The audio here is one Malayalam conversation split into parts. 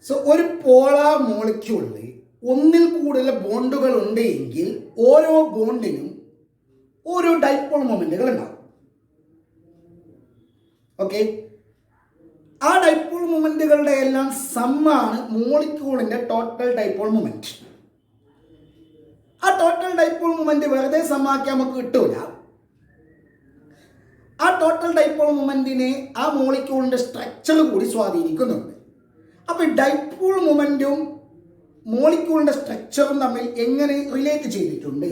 സോ ഒരു പോളാർ മോളിക്യൂളിൽ ഒന്നിൽ കൂടുതൽ ബോണ്ടുകൾ ഉണ്ടെങ്കിൽ ഓരോ ബോണ്ടിനും ഓരോ ഡൈപോൾ മൊമെന്റുകൾ ഉണ്ടാവും. ഓക്കെ, ആ ഡൈപോൾ മൊമെന്റുകളുടെ എല്ലാം സമ്മാണ് മോളിക്യൂളിന്റെ ടോട്ടൽ ഡൈപോൾ മൊമെന്റ്. ആ ടോട്ടൽ ഡൈപോൾ മൊമെന്റ് വെറുതെ സമ്മാക്കിയാൽ നമുക്ക് കിട്ടൂല. ആ ടോട്ടൽ ഡൈപോൾ മൊമെന്റിനെ ആ മോളിക്യൂളിന്റെ സ്ട്രക്ചർ കൂടി സ്വാധീനിക്കുന്നുണ്ട്. അപ്പോൾ ഡൈപോൾ മൊമെന്റും മോളിക്യൂളിന്റെ സ്ട്രക്ചറും തമ്മിൽ എങ്ങനെ റിലേറ്റ് ചെയ്തിട്ടുണ്ട്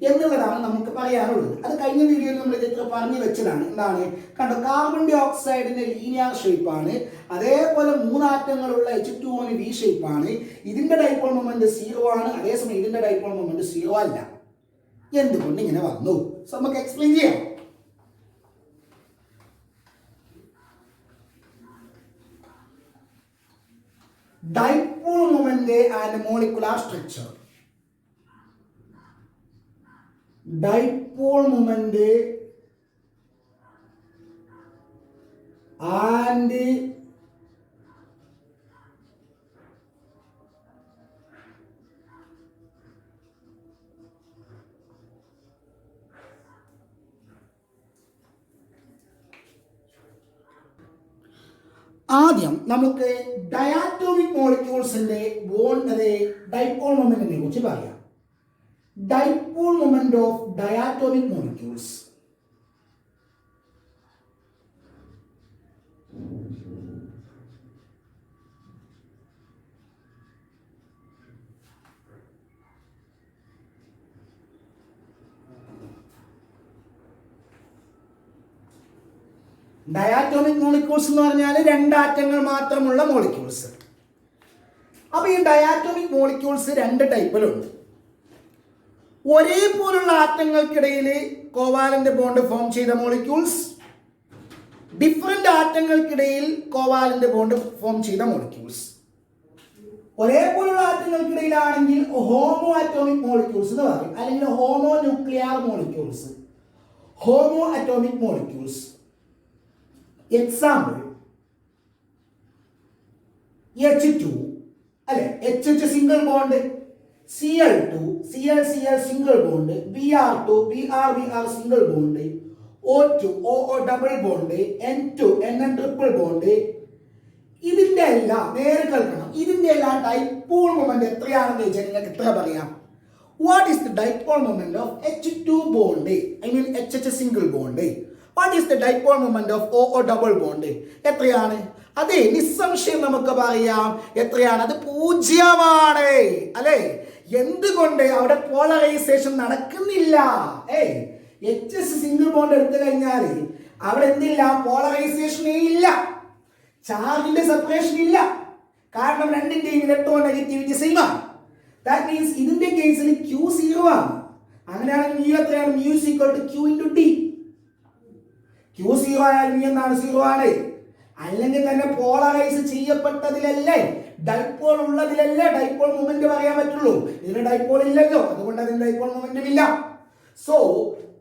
എന്നുള്ളതാണ് നമുക്ക് പറയാനുള്ളത്. അത് കഴിഞ്ഞ വീഡിയോയിൽ നമ്മൾ ഇതൊക്കെ പറഞ്ഞു വെച്ചതാണ്. എന്താണ് കണ്ടോ, കാർബൺ ഡൈ ഓക്സൈഡിന്റെ ലീനിയർ ഷേപ്പാണ്, അതേപോലെ 3 ആറ്റങ്ങളുള്ള H2O V ഷേപ്പാണ്. ഇതിന്റെ ഡൈപോൾ മൊമെന്റ് 0 ആണ്, അതേസമയം ഇതിന്റെ ഡൈപോൾ മൊമെന്റ് 0 അല്ല. എന്തുകൊണ്ട് ഇങ്ങനെ വന്നു? സോ നമുക്ക് എക്സ്പ്ലെയിൻ ചെയ്യാം. Dipole moment and molecular structure. Dipole moment and ആദ്യം നമുക്ക് ഡയാറ്റോമിക് മോളിക്യൂൾസിന്റെ ഡൈപോൾ മൊമെന്റിനെ കുറിച്ച് പറയാം. Dipole moment of diatomic molecules. Diatomic molecules എന്ന് പറഞ്ഞാൽ 2 ആറ്റങ്ങൾ മാത്രമുള്ള മോളിക്യൂൾസ്. അപ്പൊ ഈ ഡയാറ്റോമിക് മോളിക്യൂൾസ് 2 ടൈപ്പിലുണ്ട്. ഒരേപോലുള്ള ആറ്റങ്ങൾക്കിടയിൽ കോവാലന്റ് ബോണ്ട് ഫോം ചെയ്ത മോളിക്യൂൾസ്, ഡിഫറെന്റ് ആറ്റങ്ങൾക്കിടയിൽ കോവാലന്റ് ബോണ്ട് ഫോം ചെയ്ത മോളിക്യൂൾസ്. ഒരേപോലുള്ള ആറ്റങ്ങൾക്കിടയിലാണെങ്കിൽ ഹോമോ അറ്റോമിക് മോളിക്യൂൾസ് എന്ന് പറയും, അല്ലെങ്കിൽ homo nuclear molecules, homo atomic molecules. Example H2 അല്ലെ, HH single bond, Cl2 Cl single bond, Br2 Br single bond, O2 OO double bond, N2 NN triple bond. ഇതിന്റെ എല്ലാം നേരെ കേൾക്കണം. ഇതിന്റെ എല്ലാം ഡൈപോൾ മൊമെന്റ് എത്രയാണെന്ന് വെച്ചാൽ നിങ്ങൾക്ക് എത്ര പറയാം? What is the dipole moment of H2 bond, I mean HH single bond? What is the dipole moment of OO double bond? എത്രയാണ്? അതെ, നിസ്സംശയം നമുക്ക് പറയാം എത്രയാണ്? അത് 0 അല്ലേ? എന്തുകൊണ്ട്? അവിടെ പോളറൈസേഷൻ നടക്കുന്നില്ല. HS സിംഗിൾ ബോണ്ട് എടുത്തു കഴിഞ്ഞാൽ അവിടെ എന്തില്ല? പോളറൈസേഷനേ ഇല്ല, ചാർജിന്റെ സെപ്പറേഷൻ ഇല്ല. കാരണം രണ്ടിന്റെയും ഇലക്ട്രോൺ നെഗറ്റിവിറ്റി സെയിം ആണ്. ദാറ്റ് മീൻസ് ഇതിന്റെ കേസിൽ Q 0 ആണ്. അങ്ങനെയാണെങ്കിൽ mu എത്രയാണ്? mu is equal to Q into T. Q 0 ആയാൽ mu എന്താണ്? 0 ആണ്. അല്ലെങ്കിൽ തന്നെ പോളറൈസ് ചെയ്യപ്പെട്ടതിലല്ലേ, ഡൈപോൾ ഉള്ളതിലല്ലേ ഡൈപോൾ മൊമെന്റ് പറയാൻ പറ്റുള്ളൂ. ഇതിന് ഡൈപോൾ ഇല്ലല്ലോ, അതുകൊണ്ട് അതിന് ഡൈപോൾ മൊമെന്റും ഇല്ല. So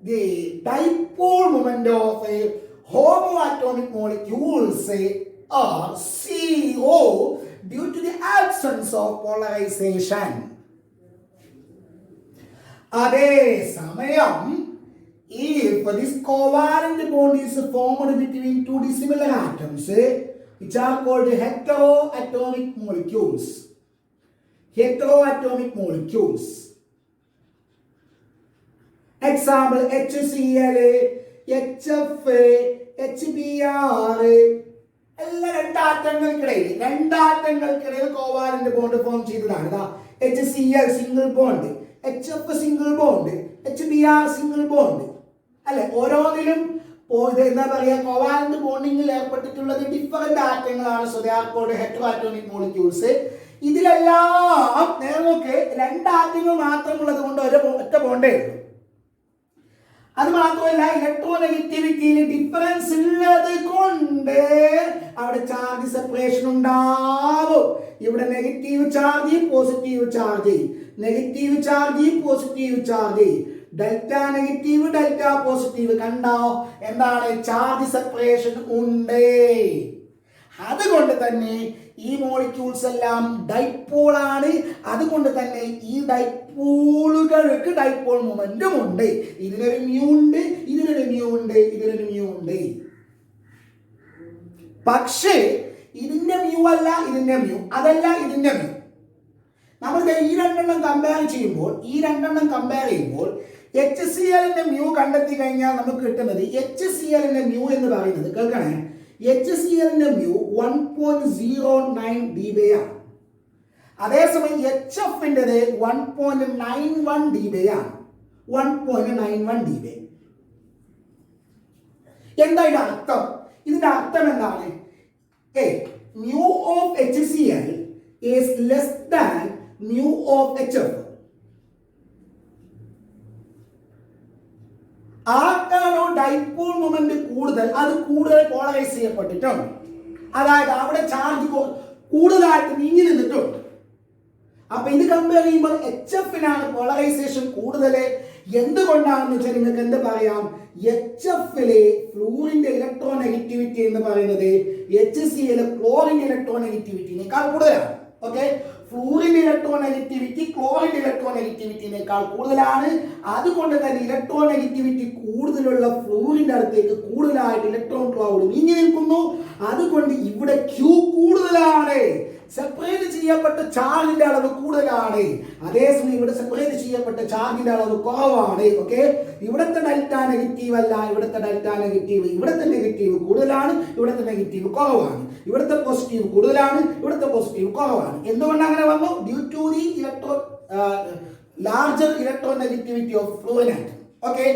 the dipole moment of homo atomic molecules are 0 due to the absence of polarisation. അതേ സമയം if this covalent bond is formed between 2 dissimilar atoms which are called heteroatomic molecules. Heteroatomic molecules. Example HCl, HF, HBr. എല്ലാ 2 ആറ്റങ്ങൾക്കിടയിൽ കോവാലന്റ് ബോണ്ട് ഫോം ചെയ്തതാണ്. HCl single bond, HF single bond, HBr single bond അല്ലെ. ഓരോന്നിലും എന്താ പറയാ, കോവാലന്റ് ബോണ്ടിങ്ങിൽ ഏർപ്പെട്ടിട്ടുള്ളത് ഡിഫറെന്റ് ആറ്റങ്ങളാണ്. So they are called heteroatomic molecules. ഇതിലെല്ലാം നേരമൊക്കെ 2 ആറ്റങ്ങൾ മാത്രമുള്ളത് കൊണ്ട് ഒറ്റ ബോണ്ടേ ഉള്ളൂ. അത് മാത്രമല്ല, ഇലക്ട്രോനെഗറ്റിവിറ്റിയിൽ ഡിഫറൻസ് ഉള്ളത് കൊണ്ട് അവിടെ ചാർജ് സെപ്പറേഷൻ ഉണ്ടാവും. ഇവിടെ negative charge, positive charge, negative charge, positive charge, delta negative, delta positive. കണ്ടോ? എന്താണ്? ചാർജ് സെപ്പറേഷൻ ഉണ്ട്. അതുകൊണ്ട് തന്നെ ഈ മോളിക്യൂൾസ് എല്ലാം ഡൈപോൾ ആണ്. അതുകൊണ്ട് തന്നെ ഈ ഡൈപോളുകൾക്ക് ഡൈപോൾ മൊമെന്റും ഉണ്ട്. ഇതിനൊരു മ്യൂ ഉണ്ട്, ഇതിനൊരു മ്യൂ ഉണ്ട്, ഇതിനൊരു മ്യൂ ഉണ്ട്. പക്ഷേ ഇതിന്റെ മ്യൂ അല്ല ഇതിന്റെ മ്യൂ, അതല്ല ഇതിന്റെ മ്യൂ. നമ്മൾ ഈ രണ്ടെണ്ണം കമ്പയർ ചെയ്യുമ്പോൾ HCl മ്യൂ കണ്ടെത്തി കഴിഞ്ഞാൽ നമുക്ക് കിട്ടുന്നത് HCl മ്യൂ എന്ന് പറയുന്നത് കേൾക്കണേ, HCl മ്യൂ 1.09 dB ആണ്. അതേസമയം HF 1.91 dB ആണ്. 1.91 dB. എന്താ ഇതിന്റെ അർത്ഥം? ഇതിന്റെ അർത്ഥം എന്താണ്? mu of HCl is less than mu of HF. ആർക്കാണോ ഡൈപോൾ മൊമെന്റ് കൂടുതൽ, അത് കൂടുതൽ പോളറൈസ് ചെയ്യപ്പെട്ടിട്ടുണ്ട്. അതായത് അവിടെ ചാർജ് കൂടുതലായിട്ട് നീങ്ങി നിന്നിട്ടുണ്ട്. അപ്പൊ ഇത് കമ്പയർ ചെയ്യുമ്പോൾ HF-നാണ് പോളറൈസേഷൻ കൂടുതൽ. എന്തുകൊണ്ടാണെന്ന് വെച്ചാൽ നിങ്ങൾക്ക് എന്ത് പറയാം, HF-ലെ ഫ്ലൂറിന്റെ ഇലക്ട്രോൺ നെഗറ്റിവിറ്റി എന്ന് പറയുന്നത് HCl ക്ലോറിന്റെ ഇലക്ട്രോൺ നെഗറ്റിവിറ്റിനേക്കാൾ കൂടുതലാണ്. ഓക്കെ, ഫ്ലൂറിന്റെ ഇലക്ട്രോൺ നെഗറ്റിവിറ്റി ക്ലോറിന്റെ ഇലക്ട്രോൺ നെഗറ്റിവിറ്റിനേക്കാൾ കൂടുതലാണ്. അതുകൊണ്ട് തന്നെ ഇലക്ട്രോൺ നെഗറ്റിവിറ്റി കൂടുതലുള്ള ഫ്ലൂറിന്റെ അടുത്തേക്ക് കൂടുതലായിട്ട് ഇലക്ട്രോൺ ക്ലൗഡ് നീങ്ങി നിൽക്കുന്നു. അതുകൊണ്ട് ഇവിടെ Q കൂടുതലാണ്, സെപ്പറേറ്റ് ചെയ്യപ്പെട്ട ചാർജിന്റെ അളവ് കൂടുതലാണ്. അതേസമയം ഇവിടെ സെപ്പറേറ്റ് ചെയ്യപ്പെട്ട ചാർജിന്റെ അളവ് കുറവാണ്. ഓക്കെ, ഇവിടുത്തെ ഡെൽറ്റ നെഗറ്റീവ് അല്ല, ഇവിടുത്തെ ഡെൽറ്റ നെഗറ്റീവ്, ഇവിടുത്തെ നെഗറ്റീവ് കൂടുതലാണ്, ഇവിടുത്തെ നെഗറ്റീവ് കുറവാണ്. ഇവിടുത്തെ പോസിറ്റീവ് കൂടുതലാണ്, ഇവിടുത്തെ പോസിറ്റീവ് കുറവാണ്. എന്തുകൊണ്ട് അങ്ങനെ വന്നു? Due to the larger electron negativity of fluorine atom. Okay,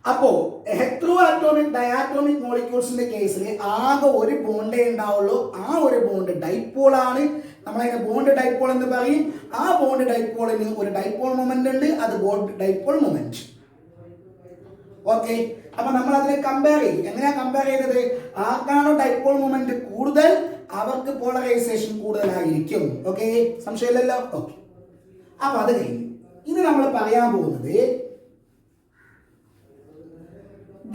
അപ്പോ ഹെറ്ററോ ആറ്റോമിക് ഡയാറ്റോമിക് മോളിക്യൂൾസിന്റെ കേസിൽ ആകെ ഒരു ബോണ്ടേ ഉണ്ടാവുള്ളൂ. ആ ഒരു ബോണ്ട് ഡൈപോൾ ആണ്. നമ്മളതിനെ ബോണ്ട് ഡൈപോൾ എന്ന് പറയും. ആ ബോണ്ട് ഡൈപോളിന് ഒരു ഡൈപോൾ മൊമെന്റ് ഉണ്ട്, അത് ബോണ്ട് ഡൈപോൾ മൊമെന്റ്. ഓക്കെ, അപ്പൊ നമ്മൾ അതിനെ കമ്പയർ ചെയ്യും. എങ്ങനെയാ കമ്പയർ ചെയ്തത്? ആർക്കാണോ ഡൈപോൾ മൊമെന്റ് കൂടുതൽ അവർക്ക് പോളറൈസേഷൻ കൂടുതലായിരിക്കും. ഓക്കെ, സംശയമില്ലല്ലോ. ഓക്കെ, അപ്പൊ അത് കഴിഞ്ഞു. ഇനി നമ്മൾ പറയാൻ പോകുന്നത്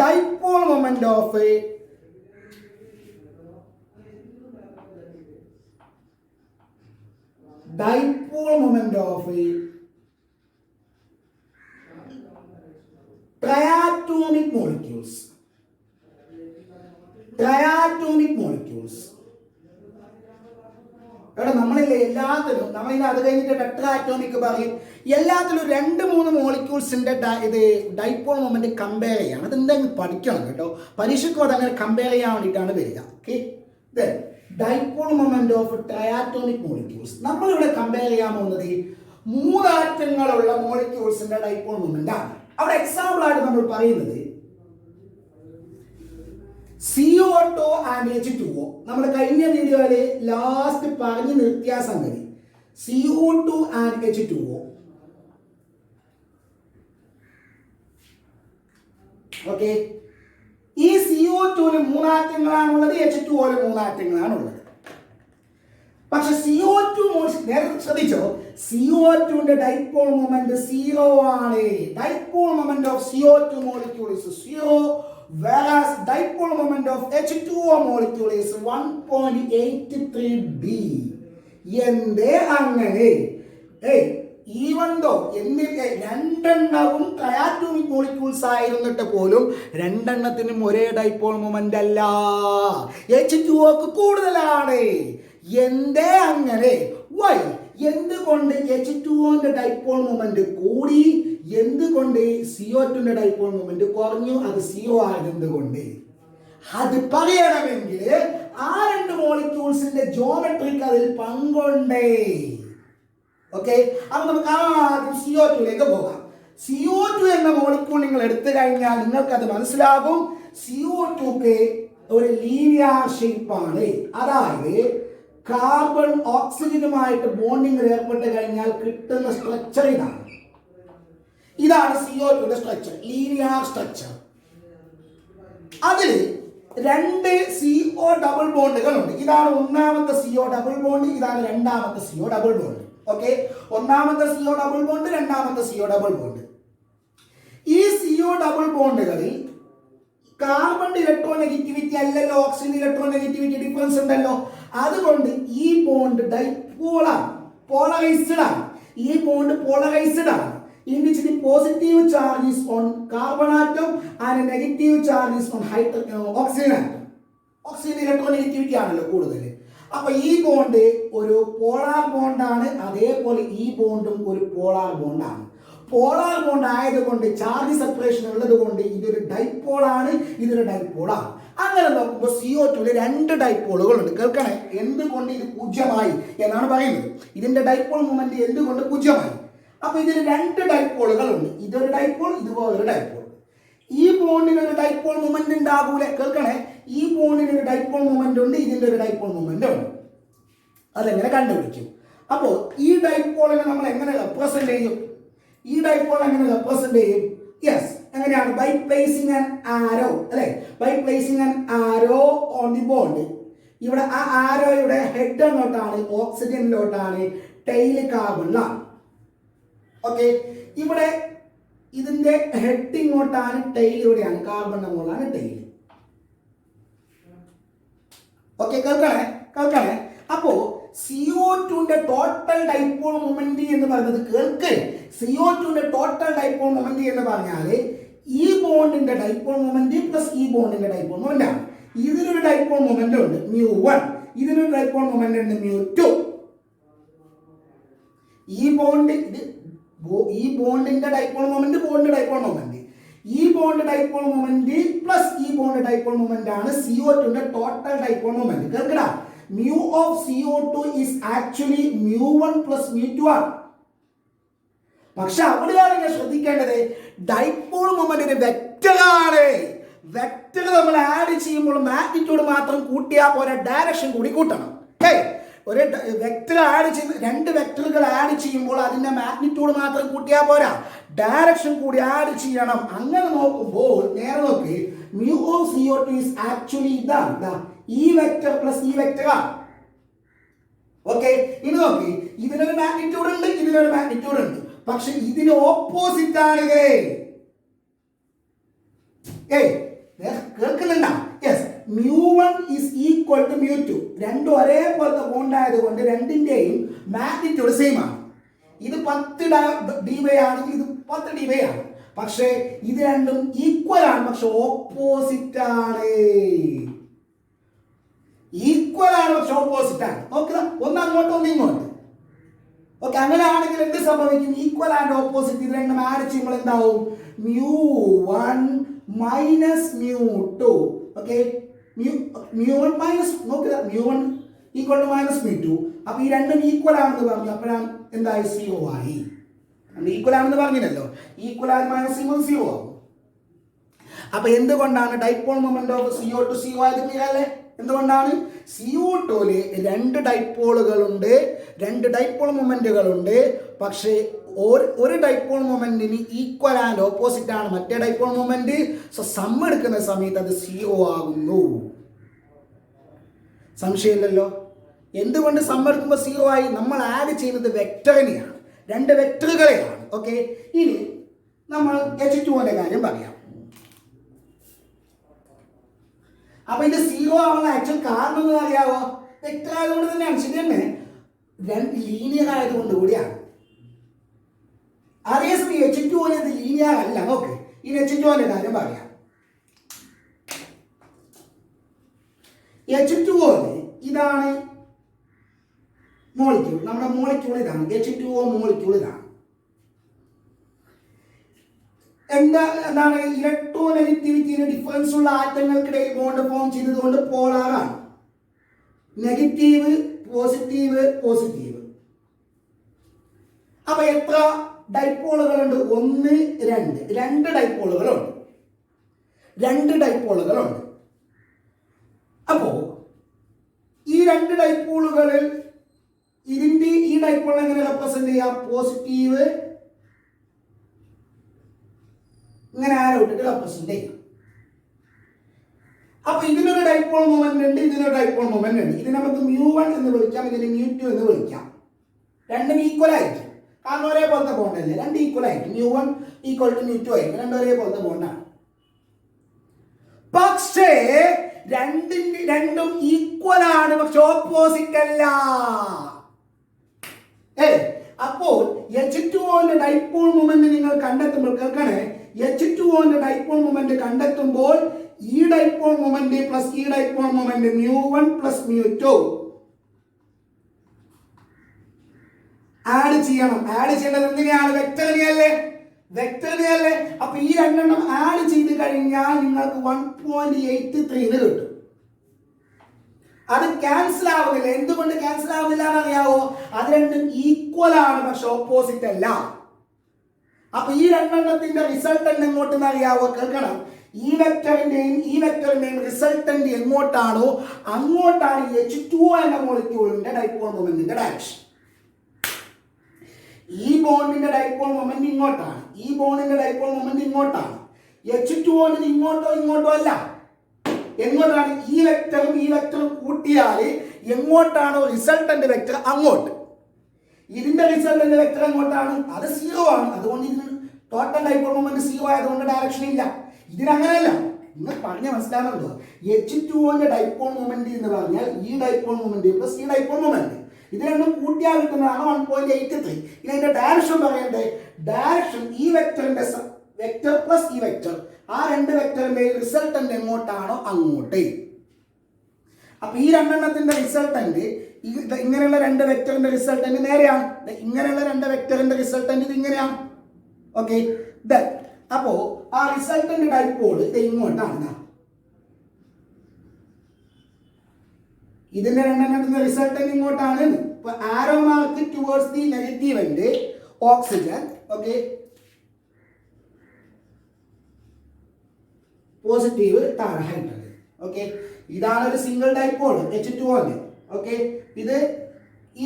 dipole moment of a triatomic molecules. ഇവിടെ നമ്മളില്ലേ എല്ലാത്തിലും നമ്മളിന്ന് അത് കഴിഞ്ഞിട്ട് ടെട്രാറ്റോമിക് പറയും. എല്ലാത്തിലും 2-3 മോളിക്യൂൾസിന്റെ ഇത് ഡൈപോൾ മൊമെന്റ് കമ്പയർ ചെയ്യണം. അതെന്തെങ്കിലും പഠിക്കണം കേട്ടോ. പരീക്ഷയ്ക്കും അതങ്ങനെ കമ്പയർ ചെയ്യാൻ വേണ്ടിയിട്ടാണ് വരിക. Okay, dipole moment of triatomic molecules. നമ്മളിവിടെ കമ്പയർ ചെയ്യാൻ പോകുന്നത് 3 ആറ്റങ്ങളുള്ള മോളിക്യൂൾസിന്റെ ഡൈപോൾ മൊമെന്റ് ആണ്. അവിടെ എക്സാമ്പിൾ ആയിട്ട് നമ്മൾ പറയുന്നത് CO2 ആൻഡ് H2O. നമ്മൾ കഴിഞ്ഞ വീഡിയോയില് ലാസ്റ്റ് പറഞ്ഞു നിർത്തിയ സംഗതി CO2 ആൻഡ് H2O. ഓക്കെ, ഈ CO2-ന് 3 ആറ്റങ്ങളാണുള്ളത്, H2O-ന് 3 ആറ്റങ്ങളാണുള്ളത്. പക്ഷെ CO2 നേരത്തെ ശ്രദ്ധിച്ചോ, CO2-ന്റെ ഡൈപോൾ മൊമെന്റ് 0 ആണ്. Dipole moment of CO2 molecule is 0, whereas dipole moment of H2O molecule is 1.83 D. എന്തേ അങ്ങനെ? ഈവൻ ദോ രണ്ടെണ്ണവും ട്രയാറ്റോമിക് മോളിക്യൂൾസ് ആയിരുന്നിട്ട് പോലും രണ്ടെണ്ണത്തിനും ഒരേ ഡൈപോൾ മൊമെന്റ് അല്ല, H2Oക്ക് കൂടുതലാണ്. എന്തേ അങ്ങനെ? വൈ? എന്തുകൊണ്ട് H2Oന്റെ ഡൈപോൾ മൊമെന്റ് കൂടി, എന്തുകൊണ്ട് CO2ന്റെ ഡൈപോൾ മൊമെന്റ് കുറഞ്ഞു? അത് 0 ആയതുകൊണ്ട്. അത് പറയണമെങ്കിൽ ആ 2 മോളിക്യൂൾസിന്റെ ജോമെട്രിക്ക് അതിൽ പങ്കുണ്ടേ. ഓക്കെ, അപ്പൊ നമുക്ക് ആദ്യം CO2ലേക്ക് പോകാം. CO2 എന്ന മോളിക്യൂൾ നിങ്ങൾ എടുത്തു കഴിഞ്ഞാൽ നിങ്ങൾക്ക് അത് മനസ്സിലാകും. CO2ക്ക് ഒരു ലീനിയർ ഷേപ്പ് ആണ്. അതായത് കാർബൺ ഓക്സിജനുമായിട്ട് ബോണ്ടിങ് ഏർപ്പെട്ട് കഴിഞ്ഞാൽ കിട്ടുന്ന സ്ട്രക്ചർ ഇതാണ് CO2ന്റെ സ്ട്രക്ചർ, ലീനിയർ സ്ട്രക്ചർ. അതിൽ 2 CO ഡബിൾ ബോണ്ടുകൾ ഉണ്ട്. ഇതാണ് ഒന്നാമത്തെ CO ഡബിൾ ബോണ്ട്, ഇതാണ് രണ്ടാമത്തെ CO ഡബിൾ ബോണ്ട്. ഓക്കെ, ഒന്നാമത്തെ CO ഡബിൾ ബോണ്ട്, രണ്ടാമത്തെ CO ഡബിൾ ബോണ്ട്. ഈ CO ഡബിൾ ബോണ്ടുകളിൽ കാർബൺ ഇലക്ട്രോനെഗറ്റിവിറ്റി അല്ലല്ലോ, ഓക്സിജൻ ഇലക്ട്രോനെഗറ്റിവിറ്റി ഡിഫറൻസ് ഉണ്ടല്ലോ. അതുകൊണ്ട് ഈ ബോണ്ട് ഡൈപോളാണ്, പോളറൈസ്ഡ് ആണ്. ഈ ബോണ്ട് പോളറൈസ്ഡ് ആണ്. In which the positive charge is on carbon atom and a negative charge is on oxygen atom. Oxygen electronegativity ആണല്ലോ കൂടുതൽ. അപ്പൊ ഈ ബോണ്ട് ഒരു പോളാർ ബോണ്ടാണ്, അതേപോലെ ഈ ബോണ്ടും ഒരു പോളാർ ബോണ്ടാണ്. പോളാർ ബോണ്ട് ആയതുകൊണ്ട് ചാർജ് സെപ്പറേഷൻ ഉള്ളത് കൊണ്ട് ഇതൊരു ഡൈപോളാണ്, ഇതൊരു ഡൈപോളാണ്. അങ്ങനെ നോക്കുമ്പോൾ CO2 രണ്ട് ഡൈപോളുകളുണ്ട്. കേൾക്കണേ, എന്തുകൊണ്ട് ഇത് പൂജ്യമായി എന്നാണ് പറയുന്നത്. ഇതിന്റെ ഡൈപോൾ മൊമെന്റ് എന്തുകൊണ്ട് പൂജ്യമായി? അപ്പൊ ഇതിന് രണ്ട് ഡൈപോളുകളുണ്ട്. ഇതൊരു ഡൈപോൾ, ഇത് വേറൊരു ഡൈപോൾ. ഈ ബോണ്ടിന് ഒരു ഡൈപോൾ മൊമെന്റ് ഉണ്ടാകൂലെ? കേൾക്കണേ, ഈ ബോണ്ടിന് ഒരു ഡൈപോൾ മൊമെന്റ് ഉണ്ട്, ഇതിന്റെ ഒരു ഡൈപോൾ മൊമെന്റ് ഉണ്ട്. അതെങ്ങനെ കണ്ടുപിടിക്കും? അപ്പോൾ ഈ ഡൈപോളിനെ നമ്മൾ എങ്ങനെ റെപ്രസെന്റ് ചെയ്യും? ഈ ഡൈപോൾ എങ്ങനെ റെപ്രസെന്റ് ചെയ്യും? യെസ്, എങ്ങനെയാണ്? ബൈ പ്ലേസിംഗ് ആൻ ആരോ, അല്ലെ? By placing an arrow on the bond. ഇവിടെ ആ ആരോയുടെ ഹെഡ് എങ്ങോട്ടാണ്? ഓക്സിജനിലോട്ടാണ്, ടെയിൽ കാർബണിലാണ്. ഓക്കെ, ഇവിടെ ഇതിന്റെ ഹെഡ് ഇങ്ങോട്ടാണ്, ടെയിൽ ഇവിടെയാണ്, കാർബണിന്റെ മുകളിലാണ് ടെയിൽ. ഓക്കെ, കേൾക്കണേ. അപ്പോ CO2ന്റെ ടോട്ടൽ ഡൈപോൾ മൊമെന്റ് എന്ന് പറയുന്നത്, കേൾക്ക്, CO2ന്റെ ടോട്ടൽ ഡൈപോൾ മൊമെന്റ് എന്ന് പറഞ്ഞാല് ഈ ബോണ്ടിന്റെ ഡൈപോൾ മൊമെന്റ് പ്ലസ് ഈ ബോണ്ടിന്റെ ഡൈപോൾ മൊമെന്റ് ആണ്. ഇതിനൊരു ഡൈപോൾ മൊമെന്റ് ഉണ്ട് μ1, ഇതിനൊരു ഡൈപോൾ മൊമെന്റ് ഉണ്ട് μ2. ഈ ബോണ്ടിന്റെ dipole moment, bond dipole moment, ഈ ബോണ്ട് ഡൈപോൾ മൊമെന്റ് പ്ലസ് ഈ ബോണ്ട് ഡൈപോൾ മൊമെന്റ് ആണ് CO2ന്റെ total dipole moment. കേൾക്കടാ, mu of CO2 is actually mu1 plus mu2 ആണ്. പക്ഷെ അവിടെയാണ് ഞാൻ ശ്രദ്ധിക്കേണ്ടത്, ഡൈപോൾ മൊമെന്റ് ഒരു വെക്ടറാണ്. വെക്ടർ നമ്മൾ ആഡ് ചെയ്യുമ്പോൾ മാഗ്നിറ്റ്യൂഡ് മാത്രം കൂട്ടിയാൽ പോരാ, ഡയറക്ഷൻ കൂടി കൂട്ടണം. ഒരു വെക്ടർ ആഡ് ചെയ്ത്, രണ്ട് വെക്ടറുകൾ ആഡ് ചെയ്യുമ്പോൾ അതിന്റെ മാഗ്നിറ്റ്യൂഡ് മാത്രം കൂട്ടിയാൽ പോരാ, ഡയറക്ഷൻ കൂടി ആഡ് ചെയ്യണം. അങ്ങനെ നോക്കുമ്പോൾ നേരെ നോക്കി, mu of CO2 is actually ഇതാണ്, ഈ വെക്ടർ പ്ലസ് ഈ വെക്ടറാണ്. ഓക്കെ, ഇനി നോക്കി, ഇതിനൊരു മാഗ്നിറ്റ്യൂഡ് ഉണ്ട്, ഇതിനൊരു മാഗ്നിറ്റ്യൂഡ് ഉണ്ട്, പക്ഷെ ഇതിന് ഓപ്പോസിറ്റ് ആണിത്. കേൾക്കുന്നുണ്ടോ? Yes, μ1 is equal to μ2. രണ്ടും ഒരേപോലത്തെ ബോണ്ട് ആയതുകൊണ്ട് രണ്ടിന്റെയും മാഗ്നിറ്റ്യൂഡ് സെയിം ആണ്. ഇത് 10 dB ആണെങ്കിൽ ഇത് 10 dB ആണ്. പക്ഷേ ഇത് രണ്ടും ഈക്വൽ ആണ്, പക്ഷെ ഓപ്പോസിറ്റ് ആണ്. ഈക്വൽ ആണ്, പക്ഷെ ഓപ്പോസിറ്റ് ആണ്. നോക്കുക, ഒന്ന് അങ്ങോട്ട് ഒന്ന് ഇങ്ങോട്ട്. ഓക്കെ, അങ്ങനെ ആണെങ്കിൽ എന്ത് സംഭവിക്കും? ഈക്വൽ ആൻഡ് ഓപ്പോസിറ്റ് ഇത് രണ്ടും ആഡ് ചെയ്യുമ്പോൾ എന്താവും? μ1 മൈനസ് μ2. ഓക്കെ, μ1 മൈനസ്, നോക്കുക, μ1 ഈക്വൽ ടു മൈനസ് μ2. അപ്പൊ ഈ രണ്ടും ഈക്വൽ ആണെന്ന് പറഞ്ഞു, അപ്പോഴാണ് എന്തായി? 0 ആയി. ഈക്വൽ ആണെന്ന് പറഞ്ഞില്ലല്ലോ, ഈക്വൽ ആയി മൈനസ് 0 ആവും. അപ്പൊ എന്തുകൊണ്ടാണ് ഡൈപോൾ മൊമെന്റ് ഓഫ് CO2 0 ആയത്? ക്ലിയർ? എന്തുകൊണ്ടാണ്? CO2 രണ്ട് ഡൈപോളുകളുണ്ട്, രണ്ട് ഡൈപോൾ മൊമെന്റുകളുണ്ട്. പക്ഷേ ഒരു ഡൈപോൾ മൊമെന്റിന് ഈക്വൽ ആൻഡ് ഓപ്പോസിറ്റ് ആണ് മറ്റേ ഡൈപോൾ മൊമെന്റ്. സോ സം എടുക്കുന്ന സമയത്ത് അത് 0 ആകുന്നു. സംശയമില്ലല്ലോ. എന്തുകൊണ്ട് സം എടുക്കുമ്പോൾ 0 ആയി? നമ്മൾ ആഡ് ചെയ്യുന്നത് വെക്ടറിനെയാണ്, രണ്ട് വെക്ടറുകളെയാണ്. ഓക്കെ, ഇനി നമ്മൾ H2O കാര്യം പറയാം. അപ്പൊ ഇത് 0 ആവുന്ന ആക്ച്വൽ കാരണം എന്ന് അറിയാവോ? വെക്ടർ ആയതുകൊണ്ട് തന്നെയാണ്. ശരി തന്നെ, രണ്ട് ലീനിയർ ആയതുകൊണ്ട് കൂടിയാണ്. അതേസമയം H2O ഇത് ലീനിയർ അല്ല. ഓക്കെ, ഇനി H2O കാര്യം പറയാം. H2O ഇതാണ് മോളിക്യൂൾ, നമ്മുടെ മോളിക്യൂൾ ഇതാണ്. H2O മോളിക്യൂൾ ഇതാണ്. എന്താണ്? ഇലക്ട്രോനെഗറ്റിവിറ്റിയുടെ ഡിഫറൻസ് ഉള്ള ആറ്റങ്ങൾക്കിടയിൽ ബോണ്ട് ഫോം ചെയ്തതുകൊണ്ട് പോളാറാണ്. Negative, positive, positive. അപ്പൊ എത്ര ഡൈപോളുകളുണ്ട്? 1, 2. രണ്ട് ഡൈപോളുകളുണ്ട്. അപ്പോ ഈ രണ്ട് ഡൈപോളുകളിൽ ഇതിന്റെ ഈ ഡൈപോൾ എങ്ങനെ റെപ്രസെന്റ് ചെയ്യാം? പോസിറ്റീവ് ഇങ്ങനെ ആരോ ഇട്ടിട്ട് റെപ്രസെന്റ് ചെയ്യാം. അപ്പൊ ഇതിനൊരു ഡൈപോൾ മൊമെന്റ് ഉണ്ട്, ഇതിനൊരു ഡൈപോൾ മൊമെന്റ് ഉണ്ട്. ഇതിനെ നമുക്ക് μ1 എന്ന് വിളിക്കാം, ഇതിന് μ2 എന്ന് വിളിക്കാം. രണ്ടും ഈക്വൽ ആയിരിക്കും, കാരണം ഒരേപോലത്തെ ബോണ്ടല്ലേ. രണ്ട് ഈക്വൽ ആയിരിക്കും. μ1 ഈക്വൽ ടു μ2 ആയിരിക്കും. രണ്ടും ഒരേപോലത്തെ ബോണ്ടാണ്. പക്ഷേ രണ്ടും ഈക്വൽ ആണ്, പക്ഷെ ഓപ്പോസിറ്റ് അല്ല. അപ്പോൾ H2O ഡൈപോൾ മൊമെന്റ് നിങ്ങൾ കണ്ടെത്തുമ്പോൾ കേൾക്കണേ, H2O ഡൈപോൾ മൊമെന്റ് കണ്ടെത്തുമ്പോൾ ഈ ഡൈപോൾ മൊമെന്റ് പ്ലസ് ഈ ഡൈപോൾ മൊമെന്റ് μ1 പ്ലസ് μ2 ആഡ് ചെയ്യണം. ആഡ് ചെയ്യേണ്ടത് എന്തിനാണ്? വെക്ടറിനെയല്ലേ, വെക്ടറിനെയല്ലേ. അപ്പൊ ഈ രണ്ടെണ്ണം ആഡ് ചെയ്ത് കഴിഞ്ഞാൽ നിങ്ങൾക്ക് 1.83 കിട്ടും. അത് ക്യാൻസൽ ആവുന്നില്ല. എന്തുകൊണ്ട് ക്യാൻസൽ ആവുന്നില്ല എന്നറിയാവോ? അത് രണ്ടും ഈക്വൽ ആണ്, പക്ഷെ ഓപ്പോസിറ്റ് അല്ല. അപ്പൊ ഈ രണ്ടെണ്ണത്തിന്റെ റിസൾട്ടന്റ് എങ്ങോട്ടെന്ന് അറിയാവോ? കേൾക്കണം. ഈ വെക്ടറിന്റെയും റിസൾട്ടന്റ് എങ്ങോട്ടാണോ അങ്ങോട്ടാണ് H2O എന്ന മോളിക്യൂളിന്റെ ഡൈപോൾ മൊമെന്റിന്റെ ഡയറക്ഷൻ. ഈ ബോണ്ടിന്റെ ഡൈപോൾ മൊമെന്റ് ഇങ്ങോട്ടാണ്, ഈ ബോണ്ടിന്റെ ഡൈപോൾ മൊമെന്റ് ഇങ്ങോട്ടാണ്. H2O ഇങ്ങോട്ടോ അല്ല. എങ്ങോട്ടാണ്? ഈ വെക്ടറും കൂട്ടിയാൽ എങ്ങോട്ടാണോ റിസൾട്ടന്റ് വെക്ടർ അങ്ങോട്ട്. ഇതിന്റെ റിസൾട്ടന്റ് വെക്ടർ എങ്ങോട്ടാണ്? അത് 0 ആണ്. അതുകൊണ്ട് ഇതിന് ടോട്ടൽ ഡൈപോൾ മൊമെന്റ് 0 ആയതുകൊണ്ട് ഡയറക്ഷൻ ഇല്ല. ഇതിനങ്ങനെയല്ല. നിങ്ങൾ പറഞ്ഞ മനസ്സിലാകുന്നുണ്ടോ? H2O ഡൈപോൾ മൊമെന്റ് എന്ന് പറഞ്ഞാൽ ഈ ഡൈപോൾ മൊമെന്റ് പ്ലസ് ഈ ഡൈപോൾ മൊമെന്റ്, ഇത് രണ്ടും കൂട്ടിയാൽ കിട്ടുന്നതാണ് 1.83. ഇനി അതിന്റെ ഡയറക്ഷൻ പറയണ്ടേ? ഡയറക്ഷൻ ഈ വെക്ടറിന്റെ വെക്ടർ പ്ലസ് ഈ വെക്ടർ, ആ രണ്ട് വെക്ടറിന്റെ റിസൾട്ടന്റ് എങ്ങോട്ടാണോ അങ്ങോട്ട്. അപ്പൊ ഈ രണ്ടെണ്ണത്തിന്റെ റിസൾട്ടന്റ് ഇങ്ങനെയുള്ള രണ്ട് വെക്ടറിന്റെ റിസൾട്ടന്റ് നേരെയാണ്. ഇങ്ങനെയുള്ള രണ്ട് വെക്ടറിന്റെ റിസൾട്ടന്റ് ഇത് ഇങ്ങനെയാണ്. ഓക്കെ, അപ്പോ ആ റിസൾട്ടന്റ് ഡൈപോൾ ഇത് ഇങ്ങോട്ടാണ്. ഇതിന്റെ രണ്ടെണ്ണത്തിന്റെ റിസൾട്ടന്റ് ഇങ്ങോട്ടാണ്. ഇപ്പൊ arrow mark towards the negative end oxygen, okay, positive താഴെ ഹൈഡ്രജൻ. ഓക്കെ, ഇതാണ് ഒരു സിംഗിൾ ഡൈപോൾ H2O. ഓക്കെ, ഇത് ഈ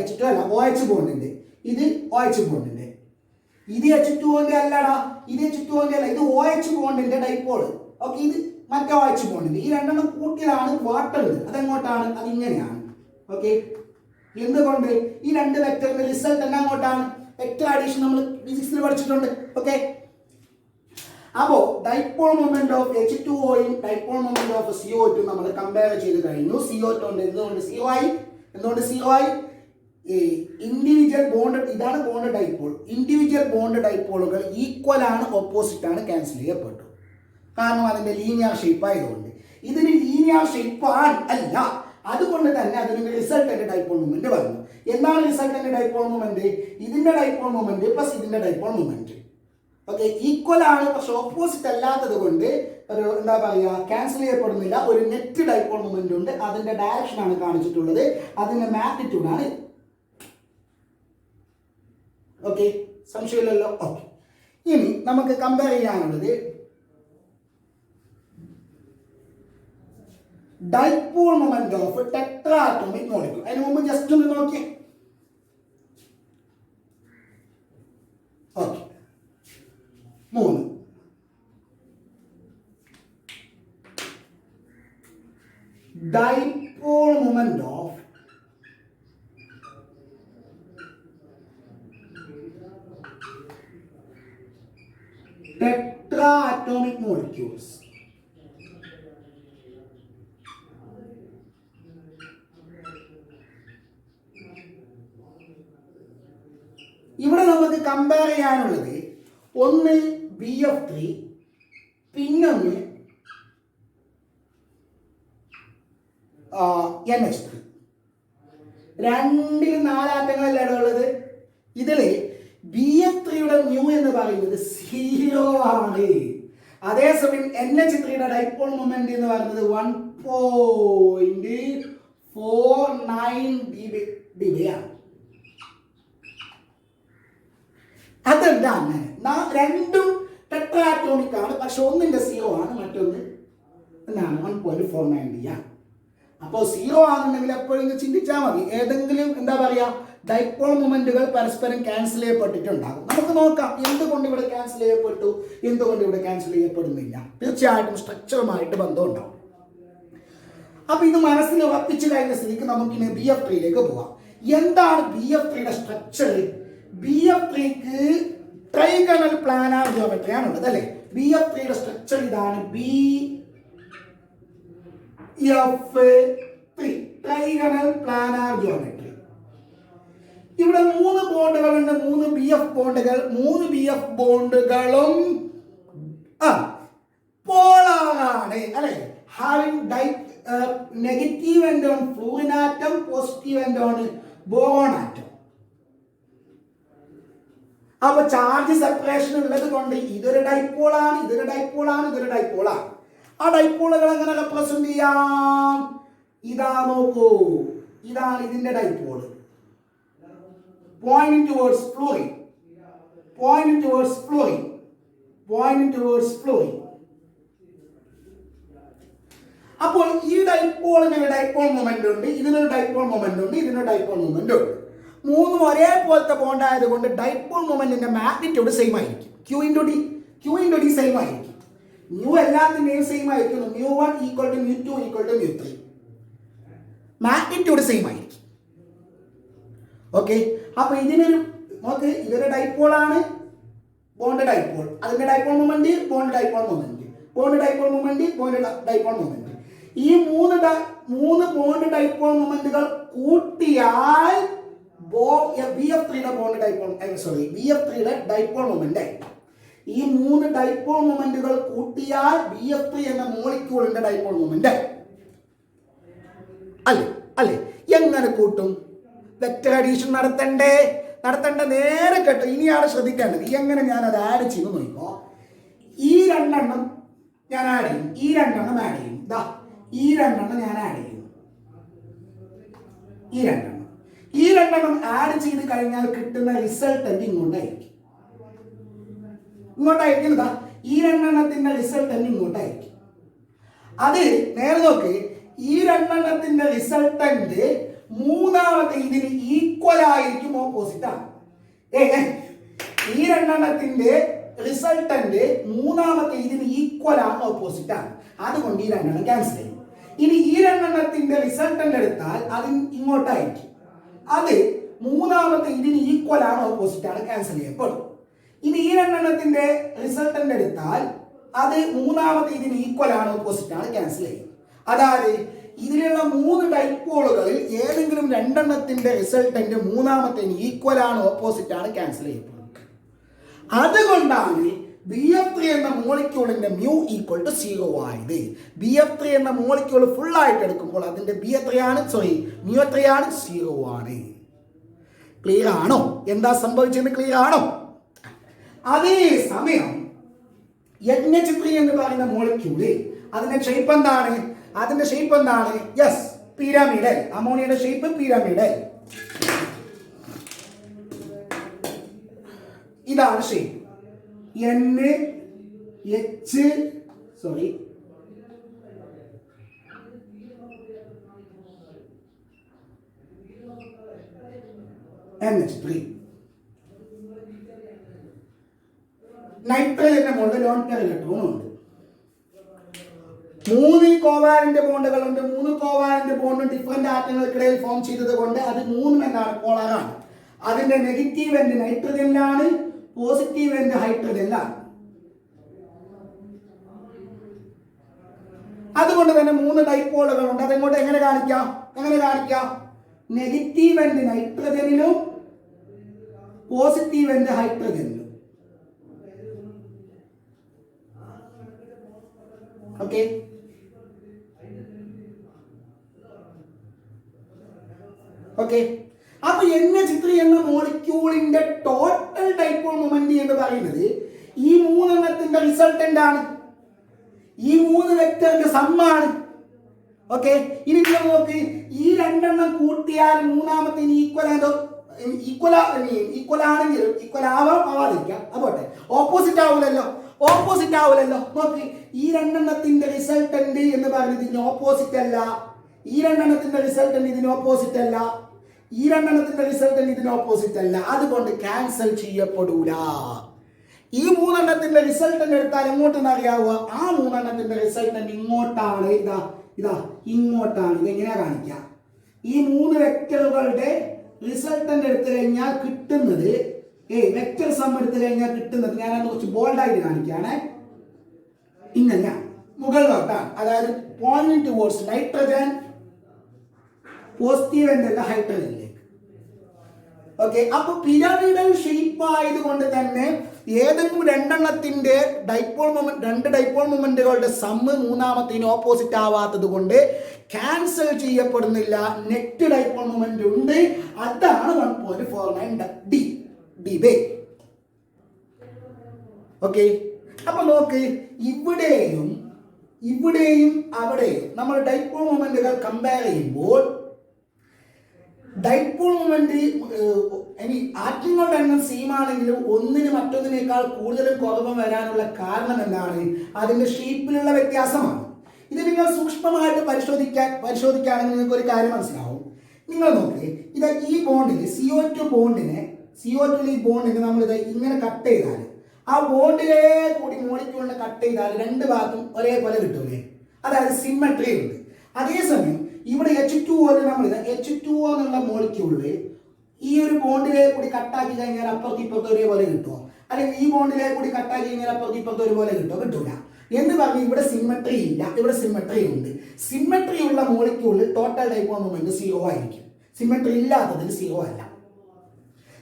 H2 അല്ല, OH ബോണ്ടിന്റെ, ഇത് OH ബോണ്ടിന്റെ. ഇത് H2O അല്ലടാ, ഇത് H2O അല്ല, ഇത് OH ബോണ്ടിന്റെ ഡൈപോൾ. ഓക്കെ, ഇത് മറ്റേ OH ബോണ്ടിന്റെ. ഈ രണ്ടെണ്ണം കൂട്ടിയതാണ് വാട്ടർ. അതെങ്ങോട്ടാണ്? അത് ഇങ്ങനെയാണ്. ഓക്കെ, എന്തുകൊണ്ട്? ഈ രണ്ട് വെക്ടറിന്റെ റിസൾട്ട് തന്നെ അങ്ങോട്ടാണ്. വെക്ടർ അഡീഷൻ നമ്മൾ ഫിസിക്സിൽ പഠിച്ചിട്ടുണ്ട്. ഓക്കെ, അപ്പോ ഡൈപോൾ മൊമെന്റ് ഓഫ് H2Oയും ഡൈപോൾ മൊമെന്റ് ഓഫ് CO2 നമ്മൾ കമ്പയർ ചെയ്ത് കഴിഞ്ഞു. CO2 എന്തുകൊണ്ട് 0 ആയി? എന്തുകൊണ്ട് 0 ആയി? ഇൻഡിവിജ്വൽ ബോണ്ട്, ഇതാണ് ബോണ്ട് ഡൈപോൾ. ഇൻഡിവിജ്വൽ ബോണ്ട് ഡൈപോളുകൾ ഈക്വൽ ആണ്, ഓപ്പോസിറ്റ് ആണ്, ക്യാൻസൽ ചെയ്യപ്പെട്ടു. കാരണം അതിന്റെ ലീനിയർ ഷേപ്പ് ആയതുകൊണ്ട്. ഇതിന് ലീനിയർ ഷേപ്പ് അല്ല, അതുകൊണ്ട് തന്നെ അതിന് റിസൾട്ടന്റ് ഡൈപോൾ മൊമെന്റ് വന്നു. എന്താണ് റിസൾട്ടന്റ് ഡൈപോൾ മൊമെന്റ്? ഇതിന്റെ ഡൈപോൾ മൊമെന്റ് പ്ലസ് ഇതിന്റെ ഡൈപോൾ മൊമെന്റ്. ഓക്കെ, ഈക്വൽ ആണ്, പക്ഷെ ഓപ്പോസിറ്റ് അല്ലാത്തത് കൊണ്ട് ഒരു എന്താ പറയുക, ക്യാൻസൽ ചെയ്യപ്പെടുന്നില്ല. ഒരു നെറ്റ് ഡൈപോൾ മൊമെന്റ് ഉണ്ട്, അതിന്റെ ഡയറക്ഷൻ ആണ് കാണിച്ചിട്ടുള്ളത്, അതിന്റെ മാഗ്നിറ്റ്യൂഡ് ആണ്. ഓക്കെ, സംശയമില്ലല്ലോ. ഓക്കെ, ഇനി നമുക്ക് കമ്പയർ ചെയ്യാനുള്ളത് ഡൈപോൾ മൊമെന്റ് ഓഫ് ടെട്രാറ്റോമിക് മോളിക്യൂൾ. അതിന് മുമ്പ് ജസ്റ്റ് ഒന്ന് നോക്കിയേ. Okay, 3 dipole moment of tetraatomic molecules. ഇവിടെ നമുക്ക് കമ്പയർ ചെയ്യാനുള്ളത് ഒന്ന് BF3, പിന്നൊന്ന് NH3. രണ്ടിൽ 4 ആറ്റങ്ങളല്ലേ ഉള്ളത്. ഇതില് BF3യുടെ മ്യൂ എന്ന് പറയുന്നത് 0 ആണ്. അതേസമയം NH3യുടെ ഡൈപോൾ മൊമെന്റ് എന്ന് പറയുന്നത് 1.49 dB ആണ്. അതെന്താ അങ്ങനെ? രണ്ടും ടെട്രാറ്റോമിക് ആണ്, പക്ഷെ ഒന്നിന്റെ 0 ആണ്, മറ്റൊന്ന് എന്താണ് 1.49 ആണ്. അപ്പോൾ 0 ആണെന്നുണ്ടെങ്കിൽ എപ്പോഴും ചിന്തിച്ചാൽ മതി, ഏതെങ്കിലും എന്താ പറയാ ഡൈപോൾ മൊമെന്റുകൾ പരസ്പരം ക്യാൻസൽ ചെയ്യപ്പെട്ടിട്ടുണ്ടാകും. നമുക്ക് നോക്കാം എന്തുകൊണ്ട് ഇവിടെ ക്യാൻസൽ ചെയ്യപ്പെട്ടു, എന്തുകൊണ്ട് ഇവിടെ ക്യാൻസൽ ചെയ്യപ്പെടുന്നില്ല. തീർച്ചയായിട്ടും സ്ട്രക്ചറുമായിട്ട് ബന്ധം ഉണ്ടാവും. അപ്പൊ ഇത് മനസ്സിൽ ഉറപ്പിച്ചു കഴിഞ്ഞ സ്ഥിതിക്ക് നമുക്കിനി BF3യിലേക്ക് പോവാം. എന്താണ് BF3യുടെ സ്ട്രക്ചർ? BF3ക്ക് ട്രൈഗണൽ പ്ലാനാർ ജിയോമെട്രി ആണുള്ളത് അല്ലേ. BF3യുടെ സ്ട്രക്ചർ ഇതാണ്. B F3 trigonal planar geometry. ഇവിടെ 3 ബോണ്ടുകളുണ്ട്, 3 BF ബോണ്ടുകൾ. 3 BF ബോണ്ടുകളും പോളാറാണ് അല്ലെ. Having negative end on fluorine atom, positive end on boron atom. അപ്പൊ ചാർജ് സെപ്പറേഷൻ ഉള്ളത് കൊണ്ട് ഇതൊരു ഡൈപോളാണ്, ഇതൊരു ഡൈപോളാണ്, ഇതൊരു ഡൈപോളാണ്. ആ ഡൈപോളുകൾ എങ്ങനെ റെപ്രസെന്റ് ചെയ്യാം? ഇതാ നോക്കൂ, ഇതാണ് ഇതിന്റെ dipole. Pointing towards fluorine, pointing towards fluorine, pointing towards fluorine. അപ്പോൾ ഈ ഡൈപോളിന് ഡൈപോൾ മൊമെന്റ് ഉണ്ട്, ഇതിനൊരു ഡൈപോൾ മൊമെന്റ് ഉണ്ട്, ഇതിനൊരു ഡൈപോൾ മൊമെന്റ് ഉണ്ട്. മൂന്നും ഒരേപോലത്തെ ബോണ്ട് ആയതുകൊണ്ട് ഡൈപോൾ മൊമെന്റിന്റെ മാഗ്നിറ്റ്യൂഡ് സെയിം ആയിരിക്കും. Q ഇൻറ്റു ഡി സെയിം ആയിരിക്കും. മ്യൂ എല്ലാത്തിന്റെയും സെയിം ആയിരിക്കും. μ1 equal to μ2 equal to μ3. Magnitude same ആയിരിക്കും. ഓക്കെ, അപ്പൊ ഇതൊരു ഡൈപോൾ ആണ്, ബോണ്ട് ഡൈപോൾ, അതിന്റെ dipole moment, bond dipole moment, bond dipole moment, bond dipole moment. ഈ മൂന്ന് ബോണ്ട് ഡൈപോൾ മൊമെന്റുകൾ കൂട്ടിയാൽ BF3യുടെ ബോണ്ട് ഡൈപോൾ BF3യുടെ ഡൈപോൾ മൊമെന്റ് ആയി. ഈ 3 ഡൈപോൾ മൊമെന്റുകൾ കൂട്ടിയാൽ BF3 എന്ന മോളിക്യൂളിന്റെ ഡൈപോൾ മൊമെന്റ് ആയി. അല്ലേ? എങ്ങനെ കൂട്ടും? വെക്റ്റർ അഡീഷൻ നടത്തണ്ടേ? നേരെ കേട്ടോ, ഇനിയാണ് ശ്രദ്ധിക്കേണ്ടത്. എങ്ങനെ ഞാൻ അത് ആഡ് ചെയ്ത് നോക്കോ. ഈ രണ്ടെണ്ണം ഞാൻ ആഡ് ചെയ്യും, ഈ രണ്ടെണ്ണം ആഡ് ചെയ്യും, ഈ രണ്ടെണ്ണം ഞാൻ ആഡ് ചെയ്യും. ഈ രണ്ടെണ്ണം ആഡ് ചെയ്ത് കഴിഞ്ഞാൽ കിട്ടുന്ന റിസൾട്ടന്റ് ഇങ്ങോട്ടായിരിക്കും. ഈ രണ്ടെണ്ണത്തിന്റെ റിസൾട്ടന്റ് ഇങ്ങോട്ടായിരിക്കും. അത് നേരെ നോക്ക്, ഈ രണ്ടെണ്ണത്തിന്റെ റിസൾട്ടന്റ് മൂന്നാമത്തെ ഇതിന് ഈക്വൽ ആയിരിക്കും, ഓപ്പോസിറ്റ് ആണ്. ഈ രണ്ടെണ്ണത്തിന്റെ റിസൾട്ടന്റ് മൂന്നാമത്തെ ഇതിന് ഈക്വൽ ആണ്, ഓപ്പോസിറ്റ് ആണ്. അതുകൊണ്ട് ഈ രണ്ടെണ്ണം ക്യാൻസൽ ചെയ്യും. ഇനി ഈ രണ്ടെണ്ണത്തിന്റെ റിസൾട്ടന്റ് എടുത്താൽ അത് ഇങ്ങോട്ടായിരിക്കും. അത് മൂന്നാമത്തെ ഇതിന് ഈക്വൽ ആണ്, ഓപ്പോസിറ്റ് ആണ്, ക്യാൻസൽ ചെയ്യപ്പെടും. ഇനി ഈ രണ്ടെണ്ണത്തിന്റെ റിസൾട്ടന്റ് എടുത്താൽ അത് മൂന്നാമത്തെ ഇതിന് ഈക്വൽ ആണ്, ഓപ്പോസിറ്റ് ആണ്, ക്യാൻസൽ ചെയ്യും. അതായത് ഇതിലുള്ള 3 ഡൈപോളുകളിൽ ഏതെങ്കിലും രണ്ടെണ്ണത്തിന്റെ റിസൾട്ടന്റ് മൂന്നാമത്തേന് ഈക്വൽ ആണ്, ഓപ്പോസിറ്റ് ആണ്, ക്യാൻസൽ ചെയ്യപ്പെടും. അതുകൊണ്ടാണ് BF3 എന്ന മോളിക്യൂളിന്റെ μ ഈക്വൽ ടു 0 ആയത്. BF3 എന്ന മോളിക്യൂൾ ഫുൾ ആയിട്ട് എടുക്കുമ്പോൾ അതിന്റെ μ എത്രയാണ്? 0 ആണ്. ക്ലിയർ ആണോ? എന്താ സംഭവിച്ചത്? ക്ലിയർ ആണോ? അതേ സമയം NH3 എന്ന് പറയുന്ന മോളിക്യൂള് അതിന്റെ ഷേപ്പ് എന്താണ്? Yes, pyramidal. അമോണിയയുടെ ഷേപ്പ് പിരമിഡൽ. ഇതാണ് ഷേപ്പ്. NH3. നൈട്രജന്റെ മുകളിൽ ലോൺ പെയർ ഇലക്ട്രോൺ ഉണ്ട്. 3 കോവാലന്റ് ബോണ്ടുകളുണ്ട്. 3 കോവാലന്റ് ബോണ്ടും ഡിഫറെന്റ് ആറ്റങ്ങൾക്കിടയിൽ ഫോം ചെയ്തത് കൊണ്ട് അത് 3 എന്താണ്? പോളാറാണ്. അതിന്റെ നെഗറ്റീവ് എൻഡ് നൈട്രജനിലാണ്, പോസിറ്റീവ് എൻഡ് ഹൈഡ്രജനിലാണ്. അതുകൊണ്ട് തന്നെ 3 ഡൈപോളുകൾ ഉണ്ട്. അതെങ്ങോട്ട് എങ്ങനെ കാണിക്കാം? നെഗറ്റീവ് എൻഡ് നൈട്രജനിലും പോസിറ്റീവ് എൻഡ് ഹൈഡ്രജനിലും. ഓക്കെ, അപ്പൊ NH3 എന്ന മോളിക്യൂളിന്റെ ടോട്ടൽ ഡൈപോൾ മൊമെന്റ് എന്ന് പറയുന്നത് ഈ 3 എണ്ണത്തിന്റെ റിസൾട്ടന്റ് ആണ്. ഈ 3 വെക്ടറിന്റെ സമ്മാണ്. ഓക്കെ, ഇനി നോക്ക്, ഈ രണ്ടെണ്ണം കൂട്ടിയാൽ മൂന്നാമത്തെ ഈക്വൽ ആണെങ്കിലും ഈക്വൽ ആവാതിരിക്കാം. അപ്പോട്ടെ, ഓപ്പോസിറ്റ് ആവില്ലല്ലോ. നോക്ക്, ഈ രണ്ടെണ്ണത്തിന്റെ റിസൾട്ടന്റ് എന്ന് പറയുന്നത് ഇതിന് ഓപ്പോസിറ്റ് അല്ല. ഈ രണ്ടെണ്ണത്തിന്റെ റിസൾട്ടന്റ് ഇതിന് ഓപ്പോസിറ്റ് അല്ല. അതുകൊണ്ട് ക്യാൻസൽ ചെയ്യപ്പെടൂല. ഈ 3 എണ്ണത്തിന്റെ റിസൾട്ടന്റ് എടുത്താൽ എങ്ങോട്ടെന്ന് അറിയാവുക? ആ 3 എണ്ണത്തിന്റെ റിസൾട്ടന്റ് ഇങ്ങോട്ടാണ്. ഇങ്ങോട്ടാണ്. ഇതെങ്ങനെയാ കാണിക്കാം? ഈ 3 വെക്ടറുകളുടെ റിസൾട്ടന്റ് എടുത്തു കഴിഞ്ഞാൽ കിട്ടുന്നത്, വെക്ടർ സം എടുത്തു കഴിഞ്ഞാൽ കിട്ടുന്നത്, ഞാനത് കുറച്ച് ബോൾഡായിട്ട് കാണിക്കുകയാണ്. ഇങ്ങനെ മുകളിലോട്ടാണ്, അതായത് പോയിന്റിംഗ് ടുവേർഡ്സ് നൈട്രജൻ, പോസിറ്റീവ് എൻഡല്ല ഹൈഡ്രജനിലേക്ക്. ഓക്കെ, അപ്പൊ പിരമിഡൽ ഷേപ്പ് ആയതുകൊണ്ട് തന്നെ ഏതെങ്കിലും രണ്ടെണ്ണത്തിന്റെ രണ്ട് ഡൈപോൾ മൊമെന്റുകളുടെ സമ്മ് മൂന്നാമത്തിന് ഓപ്പോസിറ്റ് ആവാത്തത് കൊണ്ട് ക്യാൻസൽ ചെയ്യപ്പെടുന്നില്ല. നെറ്റ് ഡൈപോൾ മൊമെന്റ് ഉണ്ട്, അതാണ് 1.49 ഡി ബേ. ഓക്കെ, അപ്പൊ നോക്ക്, ഇവിടെയും അവിടെയും നമ്മൾ ഡൈപോൾ മൊമെന്റുകൾ കമ്പയർ ചെയ്യുമ്പോൾ ഡൈപോൾ മൊമെന്റ് ആറ്റങ്ങളുടെ എണ്ണം സെയിം ആണെങ്കിലും ഒന്നിന് മറ്റൊന്നിനേക്കാൾ കൂടുതലും കുറവും വരാനുള്ള കാരണം എന്താണ്? അതിന്റെ ഷേപ്പിലുള്ള വ്യത്യാസമാണ്. ഇത് നിങ്ങൾ സൂക്ഷ്മമായിട്ട് പരിശോധിക്കുകയാണെങ്കിൽ നിങ്ങൾക്ക് ഒരു കാര്യം മനസ്സിലാവും. നിങ്ങൾ നോക്ക്, ഇത് ഈ ബോണ്ടിന് CO2 ബോണ്ടിനെ നമ്മൾ ഇത് ഇങ്ങനെ കട്ട് ചെയ്താൽ, ആ ബോണ്ടിലെ കൂടി മോളിക്യൂളിനെ കട്ട് ചെയ്താൽ രണ്ട് ഭാഗത്തും ഒരേപോലെ കിട്ടൂലേ? അതായത് സിമ്മട്രി ഉണ്ട്. അതേസമയം ഇവിടെ H2O നമ്മളിത് H2O എന്നുള്ള മോളിക്യൂളില് ഈ ഒരു ബോണ്ടിലെ കൂടി കട്ടാക്കി കഴിഞ്ഞാൽ അപ്പുറത്ത് ഇപ്പുറത്ത് ഒരേപോലെ കിട്ടുമോ? അല്ലെങ്കിൽ ഈ ബോണ്ടിലെ കൂടി കട്ടാക്കി കഴിഞ്ഞാൽ അപ്പുറത്ത് ഇപ്പുറത്ത് ഒരുപോലെ കിട്ടുമോ? കിട്ടൂല. എന്ന് പറഞ്ഞ് ഇവിടെ സിമ്മട്രി ഇല്ല, ഇവിടെ സിമ്മട്രി ഉണ്ട്. സിമ്മട്രി ഉള്ള മോളിക്യൂളിൽ ടോട്ടൽ ഡൈപോൾ മൊമെന്റ് 0 ആയിരിക്കും. സിമ്മട്രി ഇല്ലാത്തതിന് 0 അല്ല.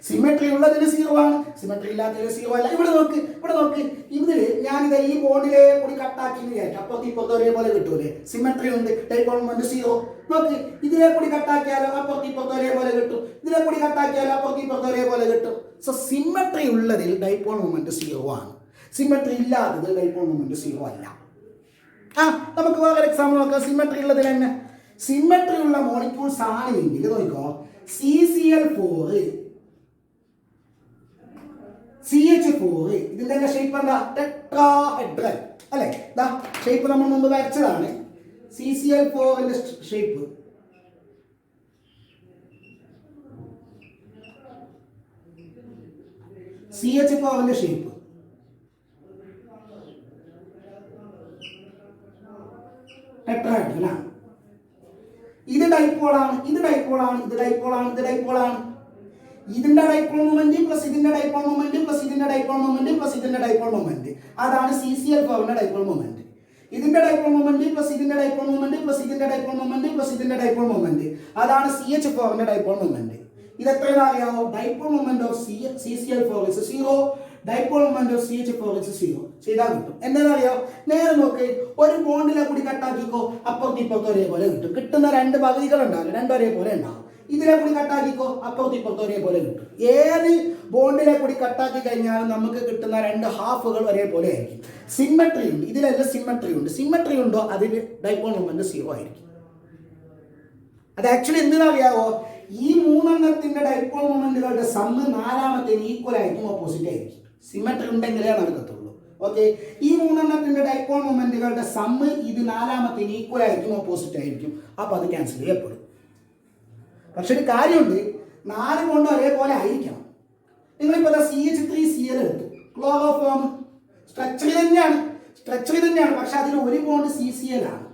സിമ്മട്രി ഉള്ളതിന് 0 ആണ്, സിമ്മട്രി ഇല്ലാത്തതിന് 0 അല്ല. ഇവിടെ നോക്ക് ഇതില് ഞാനിത് ഈ ബോണ്ടിലെ കൂടി കട്ടാക്കി വിചാരിച്ചു, അപ്പുറത്ത് ഇപ്പുറത്ത് ഒരേപോലെ കിട്ടൂലേ? സിമ്മട്രി ഉണ്ട്, ഡൈപോൾ മൊമെന്റ് 0. നോക്ക്, ഇതിലെ കൂടി കട്ടാക്കിയാലോ അപ്പുറത്ത് ഇപ്പുറത്ത് ഒരേപോലെ കിട്ടും, ഇതിലെ കൂടി കട്ടാക്കിയാലോ അപ്പുറത്ത് ഇപ്പുറത്ത് ഒരേപോലെ കിട്ടും. സോ സിമ്മട്രി ഉള്ളതിൽ ഡൈപോൾ മൊമെന്റ് 0 ആണ്, സിമ്മട്രി ഇല്ലാത്തതിൽ ഡൈപോൾ മൊമെന്റ് 0 അല്ല. നമുക്ക് വേറെ എക്സാമ്പിൾ നോക്കാം. സിമ്മട്രി ഉള്ളതിൽ തന്നെ, സിമ്മട്രി ഉള്ള മോളിക്യൂൾസ് ആണെങ്കിൽ നോക്കോ, CCl4 CH4 ഇതിന്റെ ഷേപ്പ് എന്താ? ടെട്രാഹെഡ്രൽ അല്ലെ? ഷേപ്പ് നമ്മൾ മുമ്പ് വരച്ചതാണ്. CCl4 shape CH4 shape tetrahedral ആണ്. ഇത് ഡൈപോളാണ്. ഇതിന്റെ ഡൈപോൾ മൊമെന്റ് പ്ലസ് ഇതിന്റെ ഡൈപോൾ മൊമെന്റ് പ്ലസ് ഇതിന്റെ ഡൈപോൾ മൊമെന്റ് പ്ലസ് ഇതിന്റെ ഡൈപോൾ മൊമെന്റ്, അതാണ് CCl4 ഡൈപോൾ മൊമെന്റ്. ഇതിന്റെ ഡൈപോൾ മൊമെന്റ് പ്ലസ് ഇതിന്റെ ഡൈപോൾ മൊമെന്റ് പ്ലസ് ഇതിന്റെ ഡൈപോൾ മൊമെന്റ് പ്ലസ് ഇതിന്റെ ഡൈപോൾ മൊമെന്റ്, അതാണ് CH4 ഡൈപോൾ മൊമെന്റ്. ഇത് എത്രയാണ് അറിയാമോ? Dipole moment of CCl4 is 0, dipole moment of CH4 is 0. ചെയ്താൽ കിട്ടും. എന്താണെന്ന് അറിയാമോ? നേരെ നോക്ക്, ഒരു ബോണ്ടിലെ കൂടി കട്ടാക്കിക്കോ, അപ്പുറത്ത് ഇപ്പുറത്ത് ഒരേപോലെ കിട്ടും. കിട്ടുന്ന രണ്ട് പകുതികൾ ഉണ്ടാവില്ല, രണ്ടും ഒരേപോലെ ഉണ്ടാവും. ഇതിലെ കൂടി കട്ടാക്കിക്കോ, അപ്പുറത്ത് ഇപ്പുറത്ത് ഒരേപോലെ കിട്ടും. ഏത് ബോണ്ടിലെ കൂടി കട്ടാക്കി കഴിഞ്ഞാലും നമുക്ക് കിട്ടുന്ന രണ്ട് ഹാഫുകൾ ഒരേപോലെ ആയിരിക്കും. സിമ്മട്രി ഉണ്ട്, ഇതിലെല്ലാം സിമ്മട്രി ഉണ്ട്. സിമ്മട്രി ഉണ്ടോ അതിൽ ഡൈപോൾ മൊമെന്റ് 0 ആയിരിക്കും. അത് ആക്ച്വലി എന്തിനറിയാവോ? ഈ മൂന്നെണ്ണത്തിന്റെ ഡൈപോൾ മൊമെന്റുകളുടെ സമ്മ് നാലാമത്തേന് ഈക്വൽ ആയിരിക്കും, ഓപ്പോസിറ്റ് ആയിരിക്കും. സിമ്മട്രി ഉണ്ടെങ്കിലേ നടക്കത്തുള്ളൂ. ഓക്കെ, ഈ മൂന്നെണ്ണത്തിന്റെ ഡൈപോൾ മൊമെന്റുകളുടെ സമ്മ് ഇത് നാലാമത്തേന് ഈക്വൽ ആയിരിക്കും, ഓപ്പോസിറ്റ് ആയിരിക്കും. അപ്പൊ അത് ക്യാൻസൽ ചെയ്യപ്പെടും. പക്ഷെ ഒരു കാര്യമുണ്ട്, 4 ബോണ്ടും ഒരേപോലെ ആയിരിക്കണം. നിങ്ങളിപ്പോൾ CH3Cl എടുത്തു, ക്ലോറോഫോം സ്ട്രക്ചർ തന്നെയാണ്, പക്ഷെ അതിൽ ഒരു ബോണ്ട് CCl ആണ്.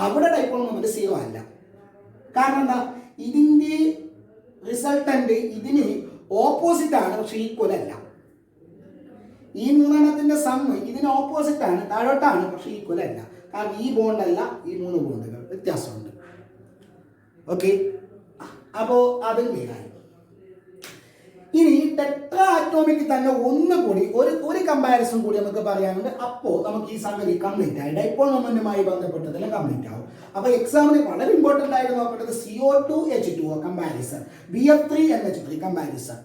അവിടെ ഡൈപോൾ മൊമെന്റ് 0 അല്ല. കാരണം എന്താ? ഇതിന്റെ റിസൾട്ടന്റ് ഇതിന് ഓപ്പോസിറ്റ് ആണ്, പക്ഷെ ഈക്വൽ അല്ല. ഈ മൂന്നെണ്ണത്തിന്റെ സമ്മ് ഇതിന് ഓപ്പോസിറ്റ് ആണ്, താഴോട്ടാണ്, പക്ഷെ ഈക്വൽ അല്ല. കാരണം ഈ ബോണ്ടല്ല, ഈ 3 ബോണ്ടുകൾ വ്യത്യാസമുണ്ട്. ഓക്കെ, അപ്പോ അത് ക്ലിയറായി. ഇനി ടെട്രാ ആറ്റോമിക് തന്നെ ഒന്നുകൂടി ഒരു കമ്പാരിസൺ കൂടി നമുക്ക് പറയാനുണ്ട്. അപ്പോൾ നമുക്ക് ഈ സംഗതി കംപ്ലീറ്റ് ആയി, ഡൈപോൾ മൊമെന്റുമായി ബന്ധപ്പെട്ടതെല്ലാം കംപ്ലീറ്റ് ആവും. അപ്പൊ എക്സാമിന് വളരെ ഇമ്പോർട്ടന്റ് ആയിട്ട് നോക്കേണ്ടത് CO2H2O കമ്പാരിസൺ, BF3NH3 കമ്പാരിസൺ,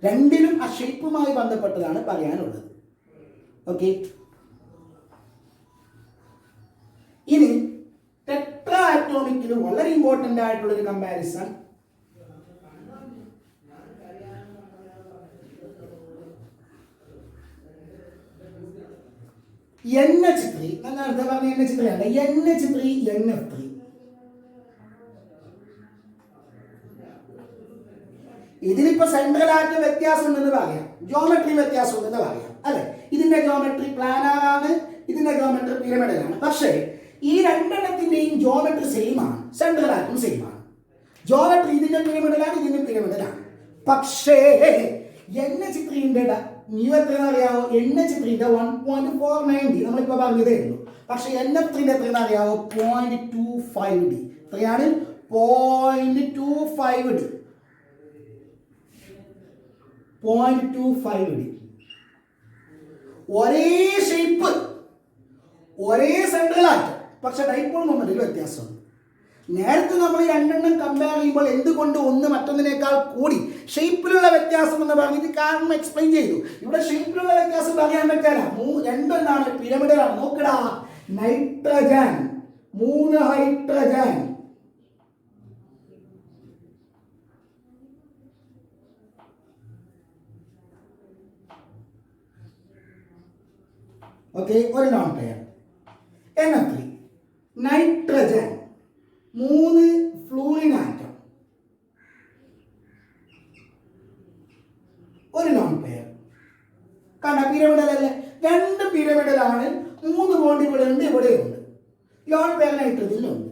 രണ്ടിലും ആ ഷേപ്പുമായി ബന്ധപ്പെട്ടതാണ് പറയാനുള്ളത്. ഓക്കെ, ഇനി ടെട്രാ ആറ്റോമിക്കിൽ വളരെ ഇമ്പോർട്ടന്റ് ആയിട്ടുള്ള ഒരു കമ്പാരിസൺ NH3, ഞാൻ നേരത്തെ പറഞ്ഞ NH3 അല്ല, NH3NF3. ഇതിലിപ്പോ സെൻട്രൽ ആയിട്ട് വ്യത്യാസം ഉണ്ടെന്ന് പറയാം, ജോമെട്രി വ്യത്യാസം ഉണ്ടെന്ന് പറയാം അല്ലെ? ഇതിന്റെ ജോമെട്രി പ്ലാനാർ ആണ്, ഇതിന്റെ ജോമെട്രി പിരമിഡലാണ്. പക്ഷേ ഈ രണ്ടെണ്ണത്തിന്റെയും ജോമെട്രി സെയിം ആണ്, സെൻട്രൽ ആയിട്ടും സെയിം ആണ്. ജോമെട്രി ഇതിന്റെ പിരമിഡലാണ്, ഇതിന്റെ പിരമിഡലാണ്. പക്ഷേ NH3ന്റെ മ്യൂ എത്രയെന്ന് അറിയാവോ? NH3ന്റെ 1.490 നമ്മളിപ്പോൾ പറഞ്ഞതേ ഉള്ളൂ. പക്ഷെ NF3ന്റെ എത്രയെന്ന് അറിയാവോ? 0.25D. എത്രയാണ്? 0.25D. 0.25D. ഒരേ ഷേപ്പ്, ഒരേ സെൻട്രൽ ആറ്റം, പക്ഷെ ഡൈപോൾ മൊമെന്റിൽ വ്യത്യാസമുണ്ട്. നേരത്തെ നമ്മൾ രണ്ടെണ്ണം കമ്പയർ ചെയ്യുമ്പോൾ എന്തുകൊണ്ട് ഒന്ന് മറ്റൊന്നിനേക്കാൾ കൂടി ഷേപ്പിലുള്ള വ്യത്യാസം എന്ന് പറഞ്ഞിട്ട് കാരണം എക്സ്പ്ലെയിൻ ചെയ്തു. ഇവിടെ ഷേപ്പിലുള്ള വ്യത്യാസം പറയാൻ പറ്റില്ല. രണ്ടെണ്ണാണ്, പിരമിഡലാണ്. നോക്കടാ, നൈട്രജൻ 3 ഹൈഡ്രജൻ, ഓക്കെ, ഒരു non pair. NF3 nitrogen 3 fluorine atom, ഒരു നോൺ പെയർ. കണ്ട, പിരമിഡലല്ലേ? 2 പിരമിഡലാണ്. 3 ബോണ്ട് ഇവിടെ ഉണ്ട്, ഇവിടെ ഉണ്ട്. ലോൺ പെയർ നൈട്രജനിലുണ്ട്.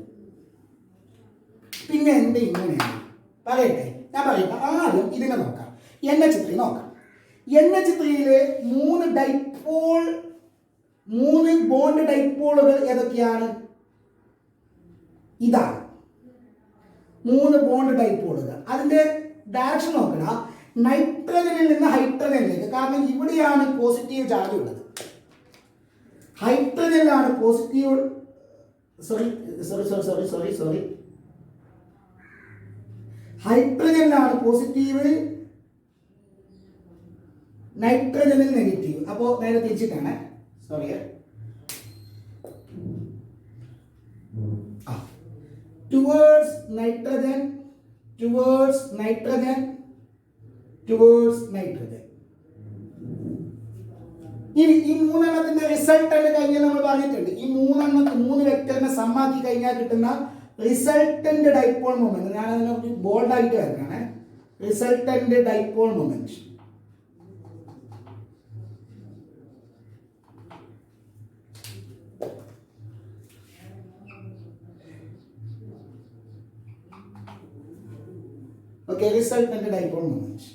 പിന്നെ എന്ത് ഇങ്ങനെയാണ് പറയട്ടെ? ഞാൻ പറയട്ടെ. ആദ്യം ഇതിനെ നോക്കാം. NH3 നോക്കാം. NH3യിലെ 3 ബോണ്ട് ഡൈപോളുകൾ ഏതൊക്കെയാണ്? ഇതാണ് 3 ബോണ്ട് ഡൈപോളുകൾ. അതിന്റെ ഡയറക്ഷൻ നോക്കണം. നൈട്രജനിൽ നിന്ന് ഹൈഡ്രജനിലേക്ക്. കാരണം ഇവിടെയാണ് പോസിറ്റീവ് ചാർജ് ഉള്ളത്. ഹൈഡ്രജനിലാണ് പോസിറ്റീവ്, സോറി ഹൈഡ്രജനിലാണ് പോസിറ്റീവ്, നൈട്രജനിൽ നെഗറ്റീവ്. അപ്പോൾ നേരെ തിരിച്ചിട്ടാണ്. Sorry, towards nitrogen, towards nitrogen, towards nitrogen. ഇനി ഈ 3 എണ്ണത്തിന്റെ റിസൾട്ടന്റ് കഴിഞ്ഞാൽ നമ്മൾ പറഞ്ഞിട്ടുണ്ട്. ഈ 3 വെക്ടറിനെ സമ്മാക്കി കഴിഞ്ഞാൽ കിട്ടുന്ന റിസൾട്ടന്റ് ഡൈപോൾ മൊമെന്റ്, ഞാൻ അതിനെ ബോൾഡ് ആയിട്ട് വരക്കാണ്. Resultant dipole moment resultant dipole moment.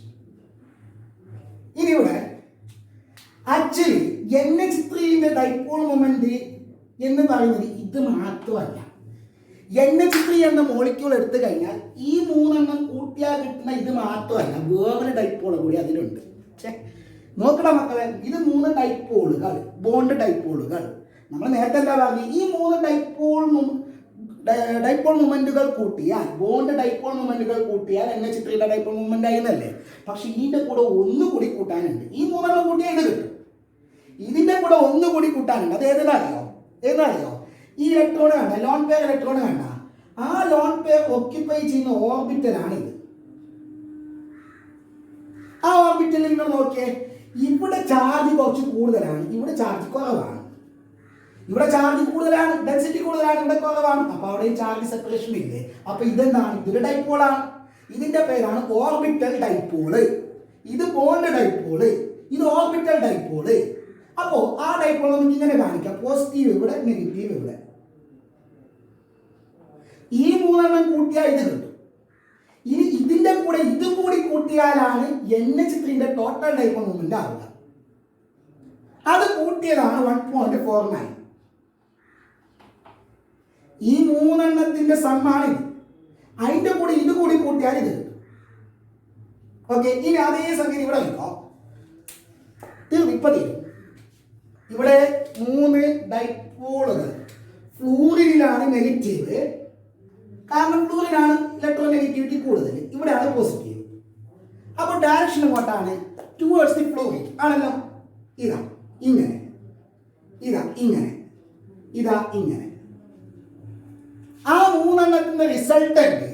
ഇനി ഇവിടെ ആക്ച്വലി NH3ന്റെ ഡൈപോൾ മൊമെന്റ് എന്ന് പറയുന്നത് ഇത് മാത്രമല്ല. NH3 എന്ന മോളിക്യൂൾ എടുത്തു കഴിഞ്ഞാൽ ഈ 3 എണ്ണം കൂട്ടിയാൽ കിട്ടുന്ന ഇത് മാത്രമല്ല, വേറൊരു ഡൈപോൾ കൂടി അതിലുണ്ട്. നോക്കണം മക്കളെ, ഇത് 3 ഡൈപോളുകൾ, ബോണ്ട് ഡൈപോളുകൾ. നമ്മൾ നേരത്തെ എന്താ പറഞ്ഞു? ഈ 3 ഡൈപോൾ മൊമെന്റുകൾ കൂട്ടിയാൽ, ബോണ്ട് ഡൈപോൾ മൊമെന്റുകൾ കൂട്ടിയാൽ NH3യുടെ ഡൈപോൾ മൊമെന്റ് ആയിരുന്നല്ലേ. പക്ഷെ ഇതിന്റെ കൂടെ ഒന്നുകൂടി കൂട്ടാനുണ്ട്. ഈ 3 എണ്ണം കൂട്ടിയാൽ ഇത് കിട്ടും. ഇതിന്റെ കൂടെ ഒന്നുകൂടി കൂട്ടാനുണ്ട്. അത് ഏതാറിയോ? ഈ ഇലക്ട്രോൺ കണ്ട, ലോൺ പെയർ ഇലക്ട്രോൺ കണ്ട, ആ ലോൺ പെയർ ഓക്യുപ്പൈ ചെയ്യുന്ന ഓർബിറ്റലാണ് ഇത്. ആ ഓർബിറ്റലിൽ നിങ്ങൾ നോക്കിയേ, ഇവിടെ ചാർജ് കുറച്ച് കൂടുതലാണ്, ഇവിടെ ചാർജ് കുറവാണ്. ഇവിടെ ചാർജ് കൂടുതലാണ്, ഡെൻസിറ്റി കൂടുതലാണ്, ഇവിടെ കുറവാണ്. അപ്പൊ അവിടെയും ചാർജ് സെപ്പറേഷൻ ഇല്ലേ? അപ്പൊ ഇതെന്താണ്? ഇതൊരു ഡൈപോളാണ്. ഇതിന്റെ പേരാണ് ഓർബിറ്റൽ ഡൈപോള്. ഇത് ബോണ്ട് ഡൈപോള്, ഇത് ഓർബിറ്റൽ ഡൈപോള്. അപ്പോ ആ ഡൈപോൾ നമുക്ക് ഇങ്ങനെ കാണിക്കാം. പോസിറ്റീവ് ഇവിടെ, നെഗറ്റീവ് ഇവിടെ. ഈ 3 എണ്ണം കൂട്ടിയാൽ ഇത് കിട്ടും. ഇനി ഇതിന്റെ കൂടെ ഇതും കൂടി കൂട്ടിയാലാണ് NH3ന്റെ ടോട്ടൽ ഡൈപോൾ മൊമെന്റ് ആവുക. അത് കൂട്ടിയതാണ് 1.49. ഈ 3 എണ്ണത്തിന്റെ സമ്മാനം. അതിന്റെ കൂടെ ഇത് കൂടി കൂട്ടിയാൽ ഇത് കിട്ടും. ഓക്കെ, ഇനി അതേ സംഗതി ഇവിടെ വെക്കോ. ഇപ്പൊ തീരും. ഇവിടെ 3 ഡൈപോളുകൾ. ഫ്ലൂറിനിലാണ് നെഗറ്റീവ്, കാരണം ഫ്ലൂറിനാണ് ഇലക്ട്രോൺ നെഗറ്റിവിറ്റി കൂടുതൽ, ഇവിടെയാണ് പോസിറ്റീവ്. അപ്പോൾ ഡയറക്ഷൻ എങ്ങോട്ടാണ്? ടുവേർഡ്സ് ദി ഫ്ലൂറിൻ ആണല്ലോ. ഇതാ ഇങ്ങനെ, ഇതാ ഇങ്ങനെ, ഇതാ ഇങ്ങനെ. ആ 3 എണ്ണത്തിന്റെ റിസൾട്ടന്റ്,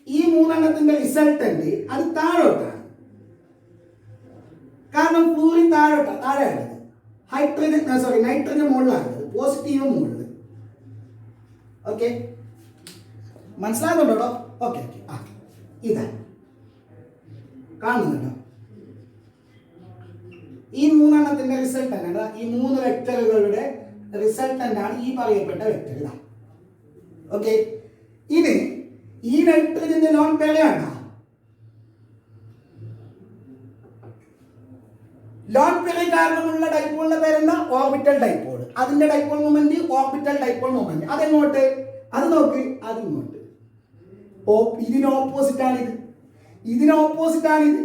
ഈ 3 എണ്ണത്തിന്റെ റിസൾട്ടന്റ് അത് താഴോട്ടാണ്. കാരണം ഫ്ലൂറിൻ താഴെയാണ്, നൈട്രജൻ മുകളിലാണ്, പോസിറ്റീവ് മുകളിൽ. ഓക്കെ, മനസ്സിലാകുന്നുണ്ടോ? Okay okay. ആ ഇതാ കാണുന്നുണ്ടോ? ഈ 3 എണ്ണത്തിന്റെ റിസൾട്ടന്റ്, ഈ 3 വെക്ടറുകളുടെ റിസൾട്ടന്റാണ് ഈ പറയപ്പെട്ട വെക്ടർ. ഇതാ. ഓക്കെ, ഇനി ഈ നൈട്രജന്റെ ലോൺ പെയറാണ്. ലോൺ പെയർ കാരണമുള്ള ഡൈപോളിന്റെ പേരെന്താ? Orbital dipole. അതിന്റെ dipole moment orbital dipole moment. അതെങ്ങോട്ട്? അത് നോക്ക്, അതിങ്ങോട്ട്. ഇതിന് ഓപ്പോസിറ്റ് ആണ് ഇത്, ഇതിന് ഓപ്പോസിറ്റ് ആണ് ഇത്.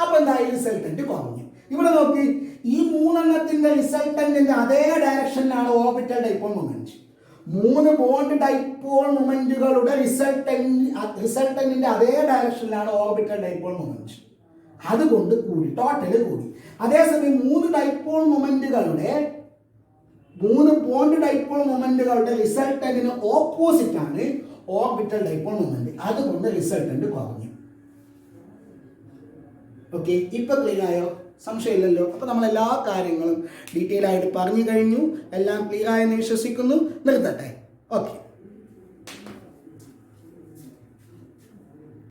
അപ്പൊ എന്തായി? റിസൾട്ടന്റ് കുറഞ്ഞു. ഇവിടെ നോക്ക്, ഈ മൂന്നെണ്ണത്തിന്റെ റിസൾട്ടന്റിന്റെ അതേ ഡയറക്ഷനിലാണ് orbital dipole moment. 3 bond dipole മൊമെന്റുകളുടെ റിസൾട്ടന്റിന്റെ അതേ ഡയറക്ഷനിലാണ് ഓർബിറ്റൽ ഡൈപോൾ മൊമെന്റ്. അതുകൊണ്ട് കൂടി, ടോട്ടല് കൂടി. അതേസമയം 3 ബോണ്ട് ഡൈപോൾ മൊമെന്റുകളുടെ റിസൾട്ടന്റിന് ഓപ്പോസിറ്റ് ആണ് ഓർബിറ്റൽ ഡൈപോൾ മൊമെന്റ്. അതുകൊണ്ട് റിസൾട്ടന്റ് കുറഞ്ഞു. ഓക്കെ, ഇപ്പൊ ക്ലിയർ ആയോ? സംശയമില്ലല്ലോ. അപ്പൊ നമ്മൾ എല്ലാ കാര്യങ്ങളും ഡീറ്റെയിൽ ആയിട്ട് പറഞ്ഞു കഴിഞ്ഞു. എല്ലാം ക്ലിയർ ആയെന്ന് വിശ്വസിക്കുന്നു. നിർത്തട്ടെ. ഓക്കെ.